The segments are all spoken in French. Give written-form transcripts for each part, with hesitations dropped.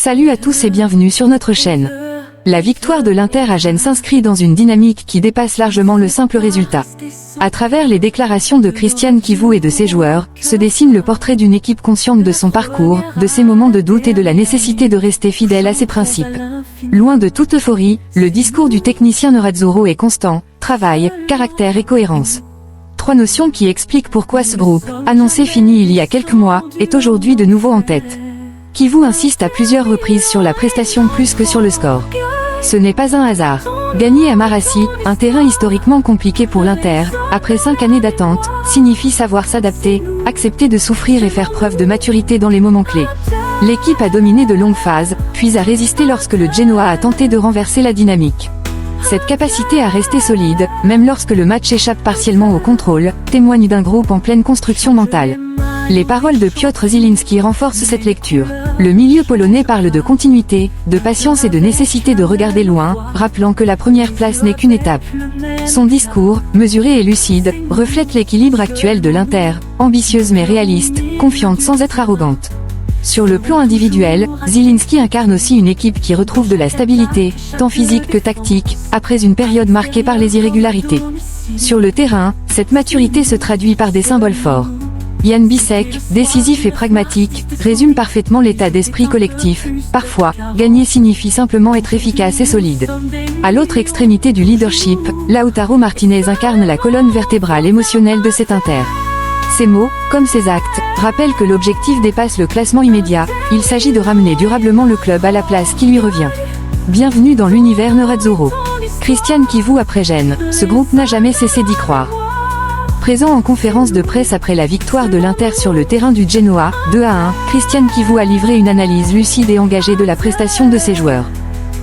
Salut à tous et bienvenue sur notre chaîne. La victoire de l'Inter à Gênes s'inscrit dans une dynamique qui dépasse largement le simple résultat. À travers les déclarations de Christian Chivu et de ses joueurs, se dessine le portrait d'une équipe consciente de son parcours, de ses moments de doute et de la nécessité de rester fidèle à ses principes. Loin de toute euphorie, le discours du technicien Nerazzurro est constant: travail, caractère et cohérence. Trois notions qui expliquent pourquoi ce groupe, annoncé fini il y a quelques mois, est aujourd'hui de nouveau en tête. Chivu insiste à plusieurs reprises sur la prestation plus que sur le score. Ce n'est pas un hasard. Gagner à Marassi, un terrain historiquement compliqué pour l'Inter, après 5 années d'attente, signifie savoir s'adapter, accepter de souffrir et faire preuve de maturité dans les moments clés. L'équipe a dominé de longues phases, puis a résisté lorsque le Genoa a tenté de renverser la dynamique. Cette capacité à rester solide, même lorsque le match échappe partiellement au contrôle, témoigne d'un groupe en pleine construction mentale. Les paroles de Piotr Zielinski renforcent cette lecture. Le milieu polonais parle de continuité, de patience et de nécessité de regarder loin, rappelant que la première place n'est qu'une étape. Son discours, mesuré et lucide, reflète l'équilibre actuel de l'Inter, ambitieuse mais réaliste, confiante sans être arrogante. Sur le plan individuel, Zielinski incarne aussi une équipe qui retrouve de la stabilité, tant physique que tactique, après une période marquée par les irrégularités. Sur le terrain, cette maturité se traduit par des symboles forts. Jan Bisek, décisif et pragmatique, résume parfaitement l'état d'esprit collectif. Parfois, gagner signifie simplement être efficace et solide. À l'autre extrémité du leadership, Lautaro Martinez incarne la colonne vertébrale émotionnelle de cet Inter. Ses mots, comme ses actes, rappellent que l'objectif dépasse le classement immédiat, il s'agit de ramener durablement le club à la place qui lui revient. Bienvenue dans l'univers Nerazzurro. Christian Chivu après Gênes, ce groupe n'a jamais cessé d'y croire. Présent en conférence de presse après la victoire de l'Inter sur le terrain du Genoa, 2-1, Christian Chivu a livré une analyse lucide et engagée de la prestation de ses joueurs.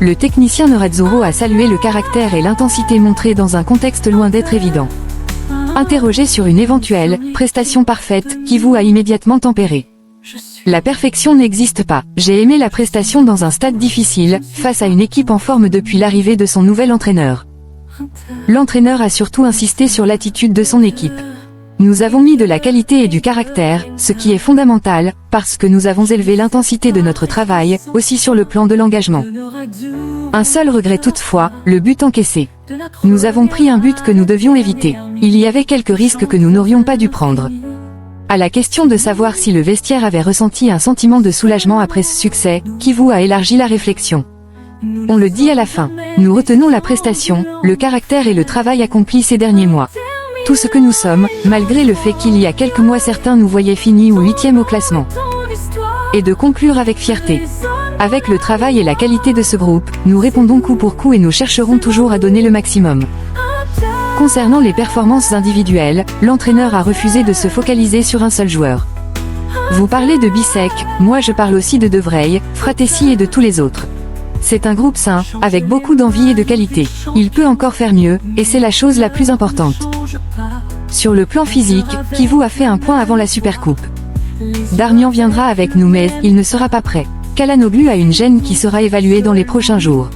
Le technicien Nerazzurro a salué le caractère et l'intensité montrés dans un contexte loin d'être évident. Interrogé sur une éventuelle prestation parfaite, Chivu a immédiatement tempéré. La perfection n'existe pas. J'ai aimé la prestation dans un stade difficile, face à une équipe en forme depuis l'arrivée de son nouvel entraîneur. L'entraîneur a surtout insisté sur l'attitude de son équipe. Nous avons mis de la qualité et du caractère, ce qui est fondamental, parce que nous avons élevé l'intensité de notre travail, aussi sur le plan de l'engagement. Un seul regret toutefois, le but encaissé. Nous avons pris un but que nous devions éviter. Il y avait quelques risques que nous n'aurions pas dû prendre. À la question de savoir si le vestiaire avait ressenti un sentiment de soulagement après ce succès, Chivu a élargi la réflexion. On le dit à la fin. Nous retenons la prestation, le caractère et le travail accompli ces derniers mois. Tout ce que nous sommes, malgré le fait qu'il y a quelques mois certains nous voyaient finis ou 8e au classement. Et de conclure avec fierté. Avec le travail et la qualité de ce groupe, nous répondons coup pour coup et nous chercherons toujours à donner le maximum. Concernant les performances individuelles, l'entraîneur a refusé de se focaliser sur un seul joueur. Vous parlez de Bisek, moi je parle aussi de De Vrij, Fratessi et de tous les autres. C'est un groupe sain, avec beaucoup d'envie et de qualité. Il peut encore faire mieux, et c'est la chose la plus importante. Sur le plan physique, Chivu a fait un point avant la Supercoupe. Darmian viendra avec nous mais il ne sera pas prêt. Çalhanoğlu a une gêne qui sera évaluée dans les prochains jours.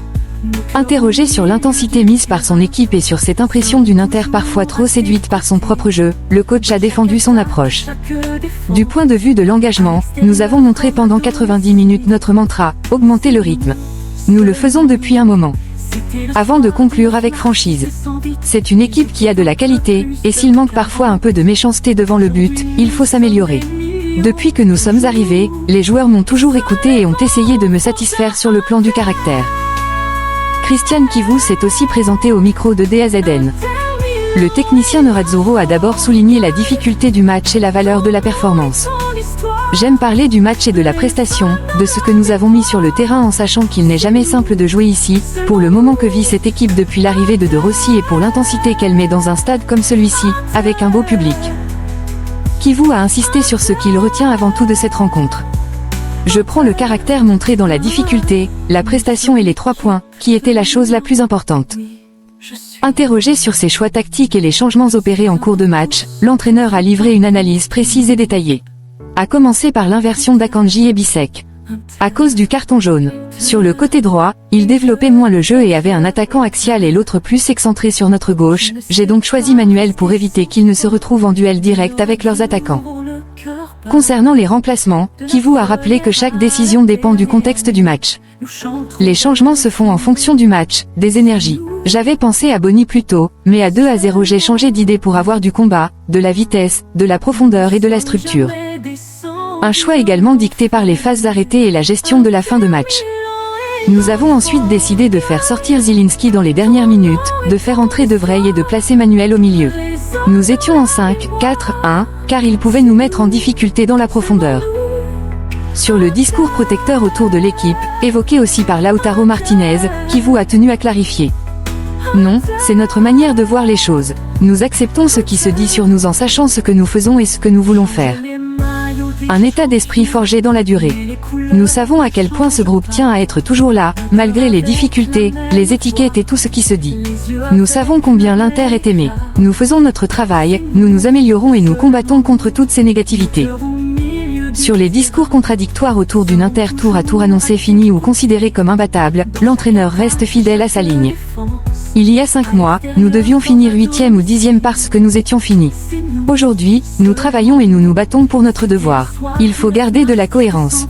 Interrogé sur l'intensité mise par son équipe et sur cette impression d'une Inter parfois trop séduite par son propre jeu, le coach a défendu son approche. Du point de vue de l'engagement, nous avons montré pendant 90 minutes notre mantra, augmenter le rythme. Nous le faisons depuis un moment. Avant de conclure avec franchise. C'est une équipe qui a de la qualité, et s'il manque parfois un peu de méchanceté devant le but, il faut s'améliorer. Depuis que nous sommes arrivés, les joueurs m'ont toujours écouté et ont essayé de me satisfaire sur le plan du caractère. Christian Chivu s'est aussi présenté au micro de DAZN. Le technicien Nerazzurro a d'abord souligné la difficulté du match et la valeur de la performance. J'aime parler du match et de la prestation, de ce que nous avons mis sur le terrain en sachant qu'il n'est jamais simple de jouer ici, pour le moment que vit cette équipe depuis l'arrivée de Rossi et pour l'intensité qu'elle met dans un stade comme celui-ci, avec un beau public. Chivu a insisté sur ce qu'il retient avant tout de cette rencontre. Je prends le caractère montré dans la difficulté, la prestation et les 3 points, qui étaient la chose la plus importante. Interrogé sur ses choix tactiques et les changements opérés en cours de match, l'entraîneur a livré une analyse précise et détaillée. A commencer par l'inversion d'Akanji et Bisek. À cause du carton jaune. Sur le côté droit, il développait moins le jeu et avait un attaquant axial et l'autre plus excentré sur notre gauche, j'ai donc choisi Manuel pour éviter qu'ils ne se retrouvent en duel direct avec leurs attaquants. Concernant les remplacements, Kivu a rappelé que chaque décision dépend du contexte du match. Les changements se font en fonction du match, des énergies. J'avais pensé à Bonnie plus tôt, mais à 2-0 j'ai changé d'idée pour avoir du combat, de la vitesse, de la profondeur et de la structure. Un choix également dicté par les phases arrêtées et la gestion de la fin de match. Nous avons ensuite décidé de faire sortir Zielinski dans les dernières minutes, de faire entrer De Vrij et de placer Manuel au milieu. Nous étions en 5-4-1, car il pouvait nous mettre en difficulté dans la profondeur. Sur le discours protecteur autour de l'équipe, évoqué aussi par Lautaro Martinez, Kivu a tenu à clarifier. Non, c'est notre manière de voir les choses. Nous acceptons ce qui se dit sur nous en sachant ce que nous faisons et ce que nous voulons faire. Un état d'esprit forgé dans la durée. Nous savons à quel point ce groupe tient à être toujours là, malgré les difficultés, les étiquettes et tout ce qui se dit. Nous savons combien l'Inter est aimé. Nous faisons notre travail, nous nous améliorons et nous combattons contre toutes ces négativités. Sur les discours contradictoires autour d'une Inter tour à tour annoncée finie ou considérée comme imbattable, l'entraîneur reste fidèle à sa ligne. Il y a 5 mois, nous devions finir 8e ou 10e parce que nous étions finis. Aujourd'hui, nous travaillons et nous nous battons pour notre devoir. Il faut garder de la cohérence.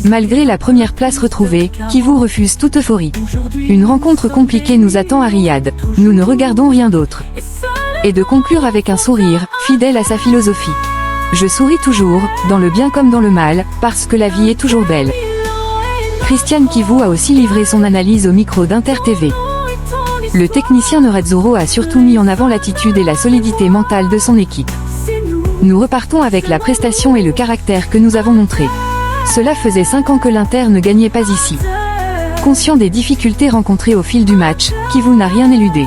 Malgré la première place retrouvée, Kivu refuse toute euphorie. Une rencontre compliquée nous attend à Riyad. Nous ne regardons rien d'autre. Et de conclure avec un sourire, fidèle à sa philosophie. Je souris toujours, dans le bien comme dans le mal, parce que la vie est toujours belle. Christian Kivu a aussi livré son analyse au micro d'Inter TV. Le technicien Nerazzurro a surtout mis en avant l'attitude et la solidité mentale de son équipe. Nous repartons avec la prestation et le caractère que nous avons montré. Cela faisait 5 ans que l'Inter ne gagnait pas ici. Conscient des difficultés rencontrées au fil du match, Kivu n'a rien éludé.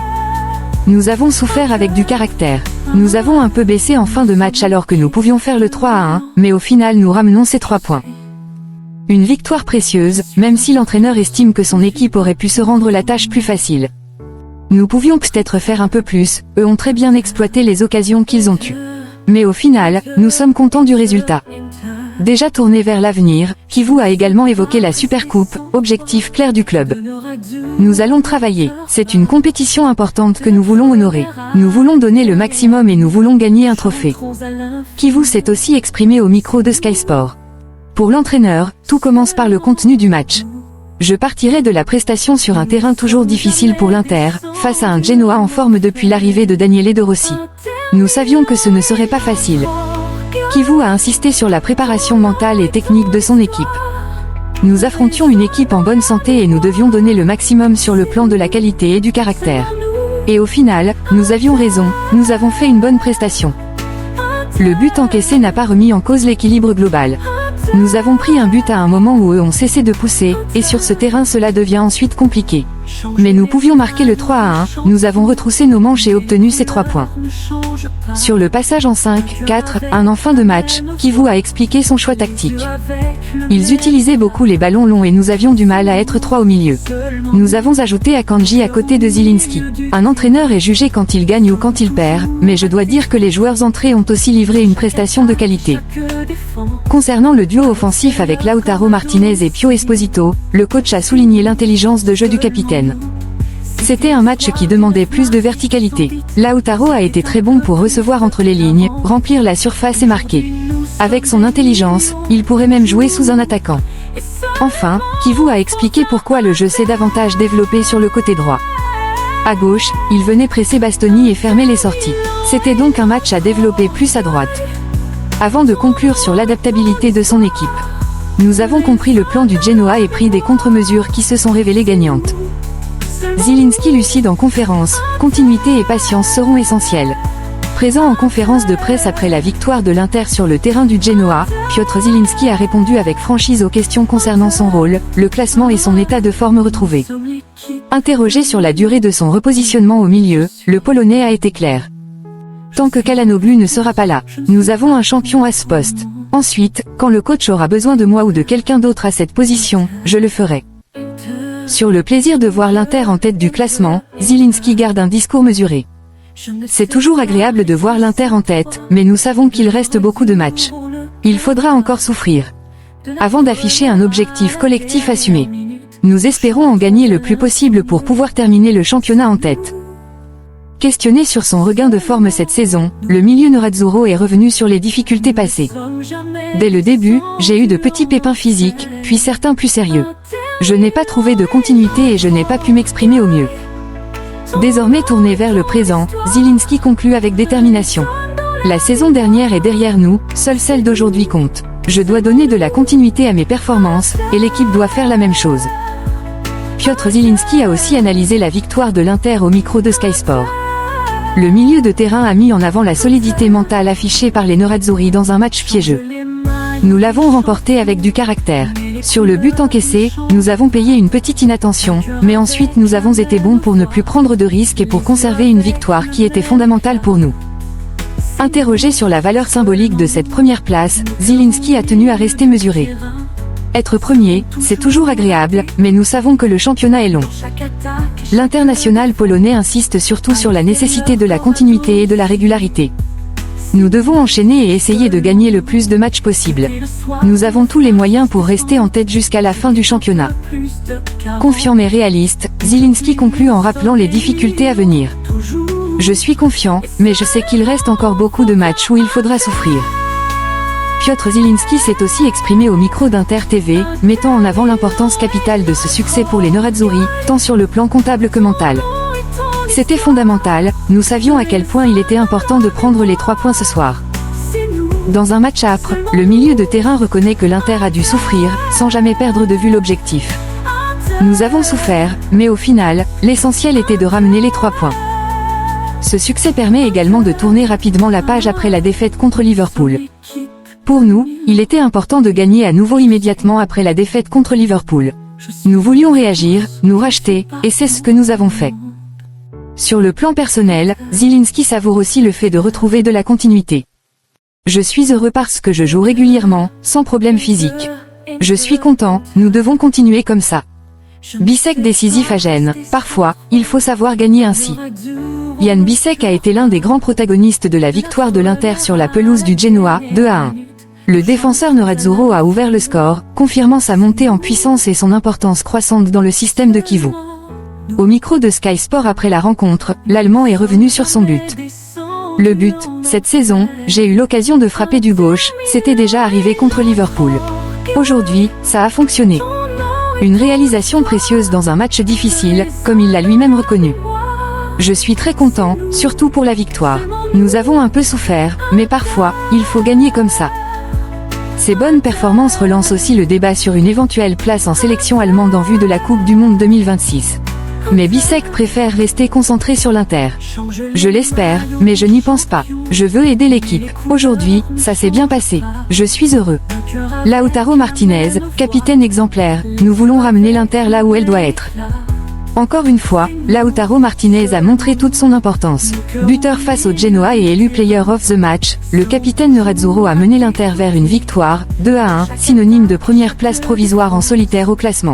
Nous avons souffert avec du caractère. Nous avons un peu baissé en fin de match alors que nous pouvions faire le 3-1, mais au final nous ramenons ces 3 points. Une victoire précieuse, même si l'entraîneur estime que son équipe aurait pu se rendre la tâche plus facile. Nous pouvions peut-être faire un peu plus, eux ont très bien exploité les occasions qu'ils ont eues. Mais au final, nous sommes contents du résultat. Déjà tourné vers l'avenir, Kivu a également évoqué la Supercoupe, objectif clair du club. Nous allons travailler, c'est une compétition importante que nous voulons honorer. Nous voulons donner le maximum et nous voulons gagner un trophée. Kivu s'est aussi exprimé au micro de Sky Sport. Pour l'entraîneur, tout commence par le contenu du match. Je partirai de la prestation sur un terrain toujours difficile pour l'Inter, face à un Genoa en forme depuis l'arrivée de Daniele De Rossi. Nous savions que ce ne serait pas facile. Kivu a insisté sur la préparation mentale et technique de son équipe. Nous affrontions une équipe en bonne santé et nous devions donner le maximum sur le plan de la qualité et du caractère. Et au final, nous avions raison, nous avons fait une bonne prestation. Le but encaissé n'a pas remis en cause l'équilibre global. Nous avons pris un but à un moment où eux ont cessé de pousser, et sur ce terrain cela devient ensuite compliqué. Mais nous pouvions marquer le 3-1, nous avons retroussé nos manches et obtenu ces 3 points. Sur le passage en 5-4-1 en fin de match, Kivu a expliqué son choix tactique. Ils utilisaient beaucoup les ballons longs et nous avions du mal à être 3 au milieu. Nous avons ajouté Akanji à côté de Zielinski. Un entraîneur est jugé quand il gagne ou quand il perd, mais je dois dire que les joueurs entrés ont aussi livré une prestation de qualité. Concernant le duo offensif avec Lautaro Martinez et Pio Esposito, le coach a souligné l'intelligence de jeu du capitaine. C'était un match qui demandait plus de verticalité. Lautaro a été très bon pour recevoir entre les lignes, remplir la surface et marquer. Avec son intelligence, il pourrait même jouer sous un attaquant. Enfin, Kivu a expliqué pourquoi le jeu s'est davantage développé sur le côté droit. À gauche, il venait presser Bastoni et fermer les sorties. C'était donc un match à développer plus à droite. Avant de conclure sur l'adaptabilité de son équipe. Nous avons compris le plan du Genoa et pris des contre-mesures qui se sont révélées gagnantes. Zielinski lucide en conférence, continuité et patience seront essentiels. Présent en conférence de presse après la victoire de l'Inter sur le terrain du Genoa, Piotr Zielinski a répondu avec franchise aux questions concernant son rôle, le classement et son état de forme retrouvé. Interrogé sur la durée de son repositionnement au milieu, le Polonais a été clair. Tant que Çalhanoğlu ne sera pas là, nous avons un champion à ce poste. Ensuite, quand le coach aura besoin de moi ou de quelqu'un d'autre à cette position, je le ferai. Sur le plaisir de voir l'Inter en tête du classement, Zielinski garde un discours mesuré. C'est toujours agréable de voir l'Inter en tête, mais nous savons qu'il reste beaucoup de matchs. Il faudra encore souffrir. Avant d'afficher un objectif collectif assumé. Nous espérons en gagner le plus possible pour pouvoir terminer le championnat en tête. Questionné sur son regain de forme cette saison, le milieu Nerazzurro est revenu sur les difficultés passées. Dès le début, j'ai eu de petits pépins physiques, puis certains plus sérieux. Je n'ai pas trouvé de continuité et je n'ai pas pu m'exprimer au mieux. Désormais tourné vers le présent, Zielinski conclut avec détermination. La saison dernière est derrière nous, seule celle d'aujourd'hui compte. Je dois donner de la continuité à mes performances, et l'équipe doit faire la même chose. Piotr Zielinski a aussi analysé la victoire de l'Inter au micro de Sky Sport. Le milieu de terrain a mis en avant la solidité mentale affichée par les Nerazzurri dans un match piégeux. Nous l'avons remporté avec du caractère. Sur le but encaissé, nous avons payé une petite inattention, mais ensuite nous avons été bons pour ne plus prendre de risques et pour conserver une victoire qui était fondamentale pour nous. Interrogé sur la valeur symbolique de cette première place, Zielinski a tenu à rester mesuré. Être premier, c'est toujours agréable, mais nous savons que le championnat est long. L'international polonais insiste surtout sur la nécessité de la continuité et de la régularité. Nous devons enchaîner et essayer de gagner le plus de matchs possible. Nous avons tous les moyens pour rester en tête jusqu'à la fin du championnat. Confiant mais réaliste, Zielinski conclut en rappelant les difficultés à venir. Je suis confiant, mais je sais qu'il reste encore beaucoup de matchs où il faudra souffrir. Piotr Zielinski s'est aussi exprimé au micro d'Inter TV, mettant en avant l'importance capitale de ce succès pour les Nerazzurri, tant sur le plan comptable que mental. C'était fondamental, nous savions à quel point il était important de prendre les 3 points ce soir. Dans un match âpre, le milieu de terrain reconnaît que l'Inter a dû souffrir, sans jamais perdre de vue l'objectif. Nous avons souffert, mais au final, l'essentiel était de ramener les 3 points. Ce succès permet également de tourner rapidement la page après la défaite contre Liverpool. Pour nous, il était important de gagner à nouveau immédiatement après la défaite contre Liverpool. Nous voulions réagir, nous racheter, et c'est ce que nous avons fait. Sur le plan personnel, Zielinski savoure aussi le fait de retrouver de la continuité. Je suis heureux parce que je joue régulièrement, sans problème physique. Je suis content, nous devons continuer comme ça. Bisek décisif à Gênes, parfois, il faut savoir gagner ainsi. Jan Bisek a été l'un des grands protagonistes de la victoire de l'Inter sur la pelouse du Genoa, 2-1. Le défenseur Nerazzurro a ouvert le score, confirmant sa montée en puissance et son importance croissante dans le système de Kivu. Au micro de Sky Sport après la rencontre, l'Allemand est revenu sur son but. Le but, cette saison, j'ai eu l'occasion de frapper du gauche, c'était déjà arrivé contre Liverpool. Aujourd'hui, ça a fonctionné. Une réalisation précieuse dans un match difficile, comme il l'a lui-même reconnu. Je suis très content, surtout pour la victoire. Nous avons un peu souffert, mais parfois, il faut gagner comme ça. Ces bonnes performances relancent aussi le débat sur une éventuelle place en sélection allemande en vue de la Coupe du Monde 2026. Mais Bisek préfère rester concentré sur l'Inter. Je l'espère, mais je n'y pense pas. Je veux aider l'équipe. Aujourd'hui, ça s'est bien passé. Je suis heureux. Lautaro Martinez, capitaine exemplaire, nous voulons ramener l'Inter là où elle doit être. Encore une fois, Lautaro Martinez a montré toute son importance. Buteur face au Genoa et élu Player of the Match, le capitaine Nerazzurro a mené l'Inter vers une victoire, 2-1, synonyme de première place provisoire en solitaire au classement.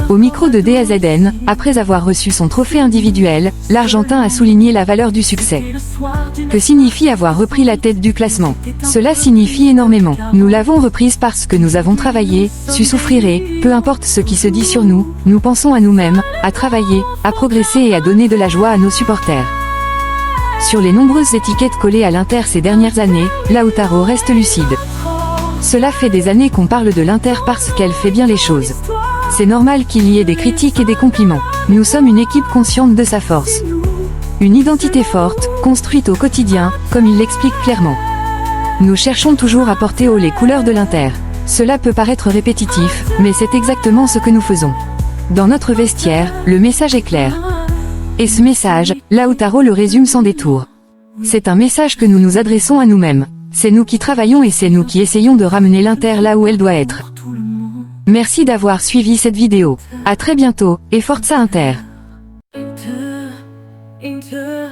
Au micro de DAZN, après avoir reçu son trophée individuel, l'Argentin a souligné la valeur du succès. Que signifie avoir repris la tête du classement? Cela signifie énormément. Nous l'avons reprise parce que nous avons travaillé, su souffrir et, peu importe ce qui se dit sur nous, nous pensons à nous-mêmes, à travailler, à progresser et à donner de la joie à nos supporters. Sur les nombreuses étiquettes collées à l'Inter ces dernières années, Lautaro reste lucide. Cela fait des années qu'on parle de l'Inter parce qu'elle fait bien les choses. C'est normal qu'il y ait des critiques et des compliments. Nous sommes une équipe consciente de sa force. Une identité forte, construite au quotidien, comme il l'explique clairement. Nous cherchons toujours à porter haut les couleurs de l'Inter. Cela peut paraître répétitif, mais c'est exactement ce que nous faisons. Dans notre vestiaire, le message est clair. Et ce message, Lautaro le résume sans détour. C'est un message que nous nous adressons à nous-mêmes. C'est nous qui travaillons et c'est nous qui essayons de ramener l'Inter là où elle doit être. Merci d'avoir suivi cette vidéo. À très bientôt, et Forza Inter. Inter.